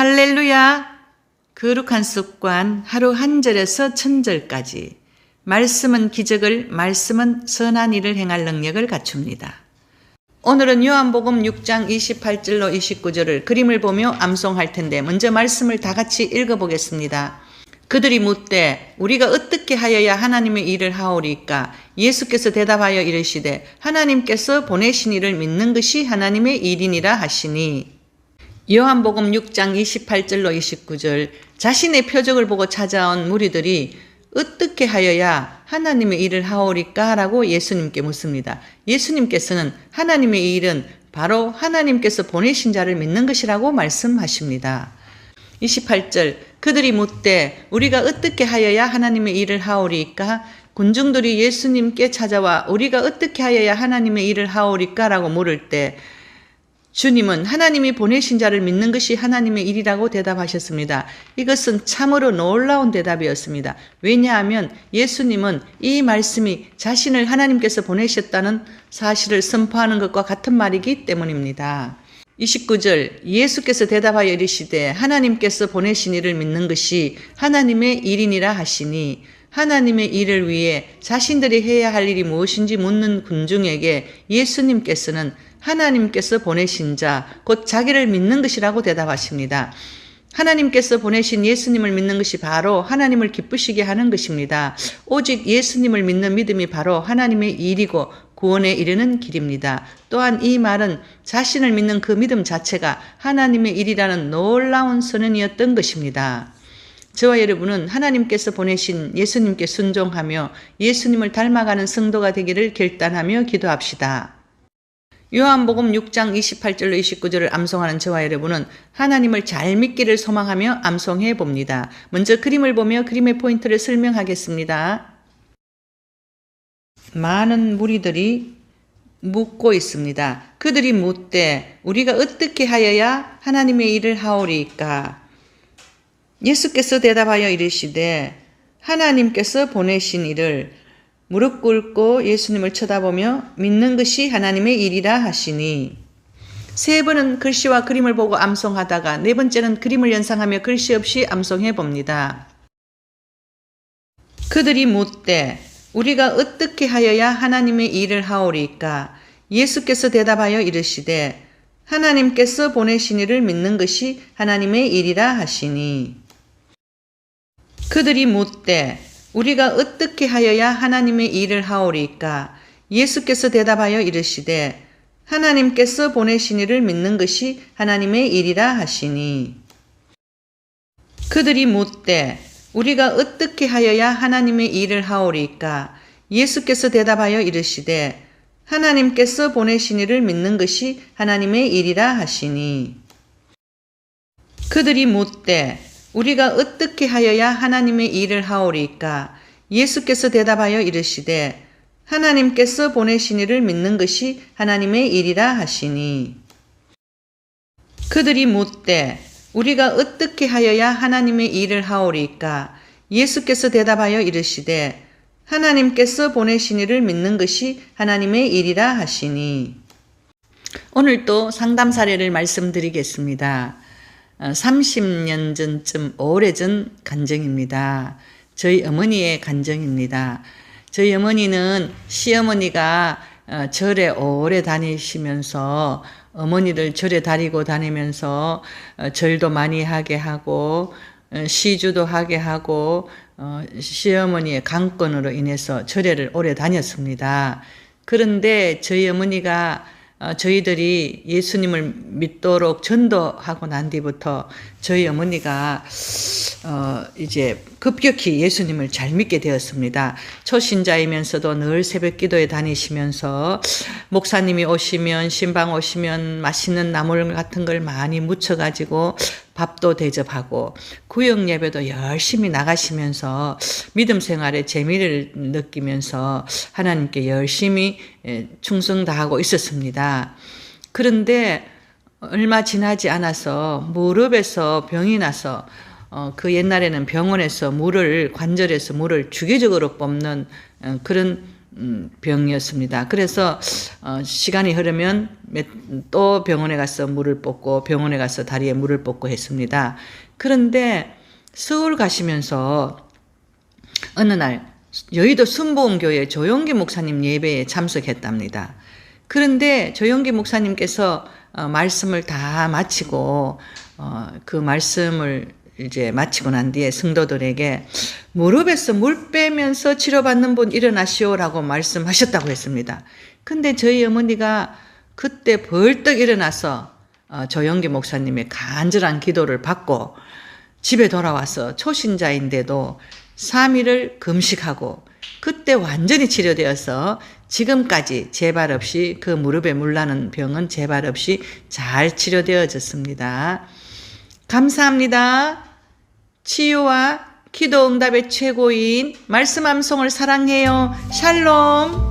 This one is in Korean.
할렐루야! 거룩한 습관 하루 한 절에서 천절까지. 말씀은 기적을, 말씀은 선한 일을 행할 능력을 갖춥니다. 오늘은 요한복음 6장 28절로 29절을 그림을 보며 암송할 텐데 먼저 말씀을 다 같이 읽어보겠습니다. 그들이 묻되 우리가 어떻게 하여야 하나님의 일을 하오리까? 예수께서 대답하여 이르시되 하나님께서 보내신 이를 믿는 것이 하나님의 일이니라 하시니. 요한복음 6장 28절로 29절. 자신의 표적을 보고 찾아온 무리들이 어떻게 하여야 하나님의 일을 하오리까? 라고 예수님께 묻습니다. 예수님께서는 하나님의 일은 바로 하나님께서 보내신 자를 믿는 것이라고 말씀하십니다. 28절. 그들이 묻되 우리가 어떻게 하여야 하나님의 일을 하오리까? 군중들이 예수님께 찾아와 우리가 어떻게 하여야 하나님의 일을 하오리까? 라고 물을 때 주님은 하나님이 보내신 자를 믿는 것이 하나님의 일이라고 대답하셨습니다. 이것은 참으로 놀라운 대답이었습니다. 왜냐하면 예수님은 이 말씀이 자신을 하나님께서 보내셨다는 사실을 선포하는 것과 같은 말이기 때문입니다. 29절. 예수께서 대답하여 이르시되 하나님께서 보내신 이를 믿는 것이 하나님의 일이니라 하시니. 하나님의 일을 위해 자신들이 해야 할 일이 무엇인지 묻는 군중에게 예수님께서는 하나님께서 보내신 자, 곧 자기를 믿는 것이라고 대답하십니다. 하나님께서 보내신 예수님을 믿는 것이 바로 하나님을 기쁘시게 하는 것입니다. 오직 예수님을 믿는 믿음이 바로 하나님의 일이고 구원에 이르는 길입니다. 또한 이 말은 자신을 믿는 그 믿음 자체가 하나님의 일이라는 놀라운 선언이었던 것입니다. 저와 여러분은 하나님께서 보내신 예수님께 순종하며 예수님을 닮아가는 성도가 되기를 결단하며 기도합시다. 요한복음 6장 28절로 29절을 암송하는 저와 여러분은 하나님을 잘 믿기를 소망하며 암송해 봅니다. 먼저 그림을 보며 그림의 포인트를 설명하겠습니다. 많은 무리들이 묻고 있습니다. 그들이 묻되 우리가 어떻게 하여야 하나님의 일을 하오리까? 예수께서 대답하여 이르시되 하나님께서 보내신 일을 무릎 꿇고 예수님을 쳐다보며 믿는 것이 하나님의 일이라 하시니. 세 번은 글씨와 그림을 보고 암송하다가 네 번째는 그림을 연상하며 글씨 없이 암송해 봅니다. 그들이 묻되 우리가 어떻게 하여야 하나님의 일을 하오리까? 예수께서 대답하여 이르시되 하나님께서 보내신 이를 믿는 것이 하나님의 일이라 하시니. 그들이 묻되 우리가 어떻게 하여야 하나님의 일을 하오리까? 예수께서 대답하여 이르시되 하나님께서 보내신 이를 믿는 것이 하나님의 일이라 하시니. 그들이 묻되 우리가 어떻게 하여야 하나님의 일을 하오리까? 예수께서 대답하여 이르시되 하나님께서 보내신 이를 믿는 것이 하나님의 일이라 하시니. 그들이 묻되 우리가 어떻게 하여야 하나님의 일을 하오리까? 예수께서 대답하여 이르시되 하나님께서 보내신 이를 믿는 것이 하나님의 일이라 하시니. 그들이 묻되 우리가 어떻게 하여야 하나님의 일을 하오리까? 예수께서 대답하여 이르시되 하나님께서 보내신 이를 믿는 것이 하나님의 일이라 하시니. 오늘도 상담 사례를 말씀드리겠습니다. 30년 전쯤 오래전 간증입니다. 저희 어머니의 간증입니다. 저희 어머니는 시어머니가 절에 오래 다니시면서 어머니를 절에 데리고 다니면서 절도 많이 하게 하고 시주도 하게 하고 시어머니의 강권으로 인해서 절에를 오래 다녔습니다. 그런데 저희 어머니가 저희들이 예수님을 믿도록 전도하고 난 뒤부터 저희 어머니가 이제 급격히 예수님을 잘 믿게 되었습니다. 초신자이면서도 늘 새벽 기도에 다니시면서 목사님이 오시면 신방 오시면 맛있는 나물 같은 걸 많이 무쳐가지고 밥도 대접하고 구역 예배도 열심히 나가시면서 믿음 생활에 재미를 느끼면서 하나님께 열심히 충성 다하고 있었습니다. 그런데 얼마 지나지 않아서 무릎에서 병이 나서 그 옛날에는 병원에서 관절에서 물을 주기적으로 뽑는 그런 병이었습니다. 그래서 시간이 흐르면 또 병원에 가서 물을 붓고 병원에 가서 다리에 물을 붓고 했습니다. 그런데 서울 가시면서 어느 날 여의도 순복음교회 조용기 목사님 예배에 참석했답니다. 그런데 조용기 목사님께서 말씀을 다 마치고 그 말씀을 이제 마치고 난 뒤에 성도들에게 무릎에서 물 빼면서 치료받는 분 일어나시오라고 말씀하셨다고 했습니다. 근데 저희 어머니가 그때 벌떡 일어나서 조영기 목사님의 간절한 기도를 받고 집에 돌아와서 초신자인데도 3일을 금식하고 그때 완전히 치료되어서 지금까지 재발 없이 그 무릎에 물 나는 병은 재발 없이 잘 치료되어졌습니다. 감사합니다. 치유와 기도 응답의 최고인 말씀 암송을 사랑해요. 샬롬.